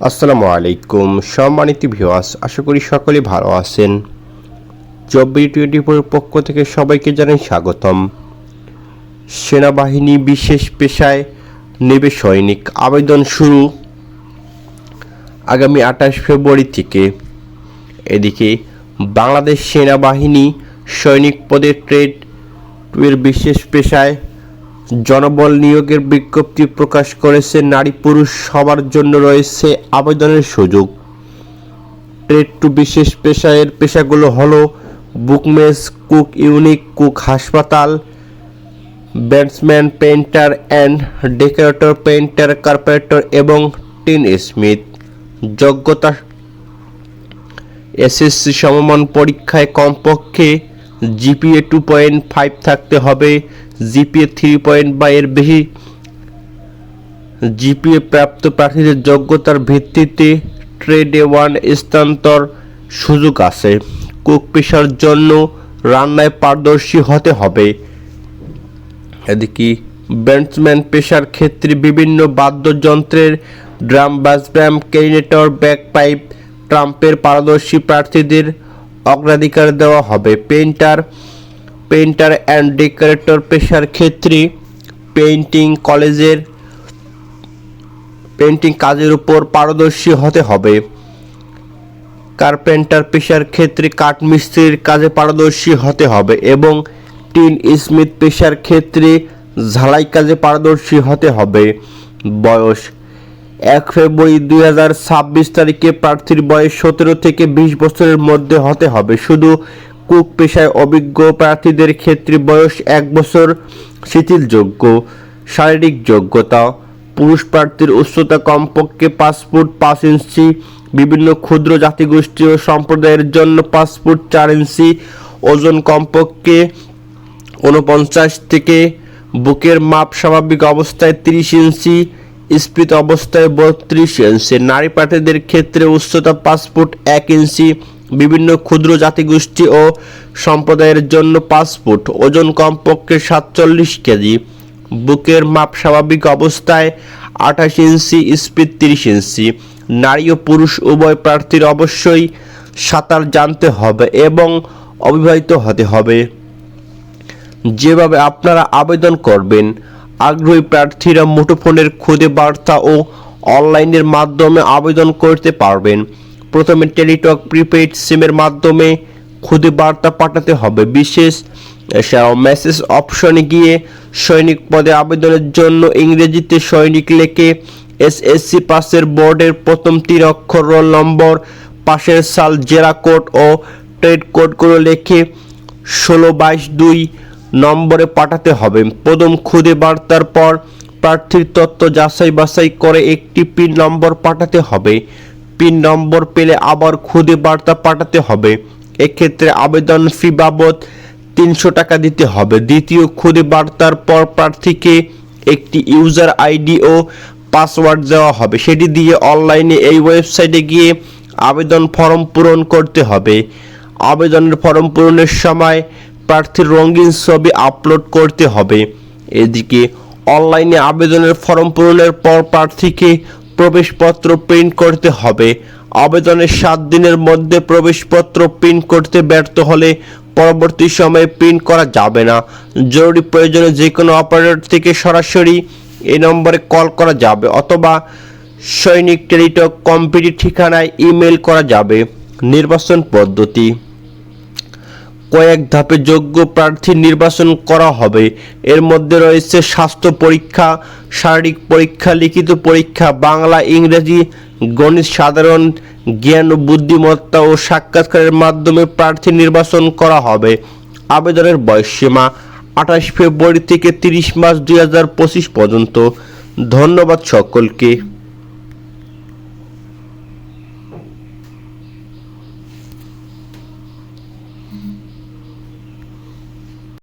আসসালামু আলাইকুম সম্মানিত ভিউয়ার্স, আশা করি সকলে ভালো আছেন। 24/24 পক্ষ থেকে সবাইকে জানাই স্বাগতম। সেনাবাহিনী বিশেষ পেশায় নেবে সৈনিক, আবেদন শুরু আগামী 28 ফেব্রুয়ারি থেকে। এদিকে বাংলাদেশ সেনাবাহিনী সৈনিক পদে ট্রেড 2 বিশেষ পেশায় জনবল নিয়োগের বিজ্ঞপ্তি প্রকাশ করেছে। নারী পুরুষ সবার জন্য রয়েছে আবেদনের সুযোগ। ট্রেড 2 বিশেষ পেশায়ের পেশাগুলো হলো বুকমেস, কুক ইউনিট, কুক হাসপাতাল, batsman, painter and decorator, painter, carpenter এবং টিন স্মিথ। যোগ্যতা এসএসসি সমমান পরীক্ষায় কমপক্ষে জিপিএ 2.5 থাকতে হবে। জিপিএ 3 বা এর বেশি জিপিএ প্রাপ্ত প্রার্থীদের যোগ্যতার ভিত্তিতে ট্রেডে 1 স্থানান্তর সুযোগ আছে। কুক পেশার জন্য রান্নায় পারদর্শী হতে হবে। এদিকে ব্যাটসম্যান পেশার ক্ষেত্রে বিভিন্ন বাদ্যযন্ত্রের ড্রাম, বাস ড্রাম, ক্যারিনেটর, ব্যাকপাইপ, ট্রাম্পের পারদর্শী প্রার্থীদের অগ্রাধিকার দেওয়া হবে। পেইন্টার অ্যান্ড ডেকোরেটর পেশার ক্ষেত্রে পেইন্টিং কাজের উপর পারদর্শী হতে হবে। কার্পেন্টার পেশার ক্ষেত্রে কাঠমিস্ত্রির কাজে পারদর্শী হতে হবে এবং টিন স্মিথ পেশার ক্ষেত্রে ঝালাই কাজে পারদর্শী হতে হবে। বয়স 1 ফেব্রুয়ারি 2026 তারিখে প্রার্থীর বয়স 17 থেকে 20 বছরের মধ্যে হতে হবে। শুধু কুক পেশায় অভিজ্ঞ প্রার্থীদের ক্ষেত্রে বয়স 1 বছর শিথিলযোগ্য। শারীরিক যোগ্যতা: পুরুষ প্রার্থীর উচ্চতা কমপক্ষে 5 ফুট 5 ইঞ্চি, বিভিন্ন ক্ষুদ্র জাতিগোষ্ঠী ও সম্প্রদায়ের জন্য 5 ফুট 4 ইঞ্চি, ওজন কমপক্ষে 49 থেকে, বুকের মাপ স্বাভাবিক অবস্থায় 30 ইঞ্চি, স্ফীত অবস্থায় 32 ইঞ্চি। নারী প্রার্থীদের ক্ষেত্রে উচ্চতা 5 ফুট 1 ইঞ্চি, বিভিন্ন ক্ষুদ্র জাতিগোষ্ঠী ও সম্প্রদায়ের জন্য 5 ফুট, ওজন কমপক্ষে 47 কেজি, বুকের মাপ স্বাভাবিক অবস্থায় 28 ইঞ্চি, স্ফীত 30 ইঞ্চি। নারী ও পুরুষ উভয় প্রার্থীর অবশ্যই সাঁতার জানতে হবে এবং অবিবাহিত হতে হবে। যেভাবে আপনারা আবেদন করবেন: আগ্রহী প্রার্থীরা মুঠোফোনের খুদে বার্তা ও অনলাইনের মাধ্যমে আবেদন করতে পারবেন। প্রথমে টেলিটক প্রিপেইড সিমের মাধ্যমে খুদে বার্তা পাঠাতে হবে। বিশেষ মেসেজ অপশনে গিয়ে সৈনিক পদে আবেদনের জন্য ইংরেজিতে সৈনিক লিখে এসএসসি পাসের বোর্ডের প্রথম 3 অক্ষর, রোল নম্বর, পাশের সাল, জেলা কোড ও ট্রেড কোডগুলো লিখে 1622 নম্বরে পাঠাতে হবে। প্রথম খুদে বার্তার পর প্রার্থীর তথ্য যাচাই বাছাই করে একটি পিন নম্বর পাঠাতে হবে। পিন নম্বর পেলে আবার খুদে বার্তা পাঠাতে হবে। এক্ষেত্রে আবেদন ফি বাবদ 300 টাকা দিতে হবে। দ্বিতীয় খুদে বার্তার পর প্রার্থীকে একটি ইউজার আইডি ও পাসওয়ার্ড দেওয়া হবে। সেটি দিয়ে অনলাইনে এই ওয়েবসাইটে গিয়ে আবেদন ফর্ম পূরণ করতে হবে। আবেদনের ফর্ম পূরণের সময় প্রার্থীর রঙিন ছবি আপলোড করতে হবে। এদিকে অনলাইনে আবেদনের ফর্ম পূরণের পর প্রার্থীকে প্রবেশপত্র প্রিন্ট করতে হবে। আবেদনের 7 দিনের মধ্যে প্রবেশপত্র প্রিন্ট করতে ব্যর্থ হলে পরবর্তী সময়ে প্রিন্ট করা যাবে না। জরুরি প্রয়োজনে যে কোনো অপারেটর থেকে সরাসরি এই নম্বরে কল করা যাবে অথবা সৈনিক টেলিটক কম্পিউটি ঠিকানায় ইমেল করা যাবে। নির্বাচন পদ্ধতি: কয়েক ধাপে যোগ্য প্রার্থী নির্বাচন করা হবে। এর মধ্যে রয়েছে স্বাস্থ্য পরীক্ষা, শারীরিক পরীক্ষা, লিখিত পরীক্ষা, বাংলা, ইংরেজি, গণিত, সাধারণ জ্ঞান ও বুদ্ধিমত্তা ও সাক্ষাৎকারের মাধ্যমে প্রার্থী নির্বাচন করা হবে। আবেদনের বয়সসীমা 28 ফেব্রুয়ারি থেকে 30 মার্চ 2025 পর্যন্ত। ধন্যবাদ সকলকে।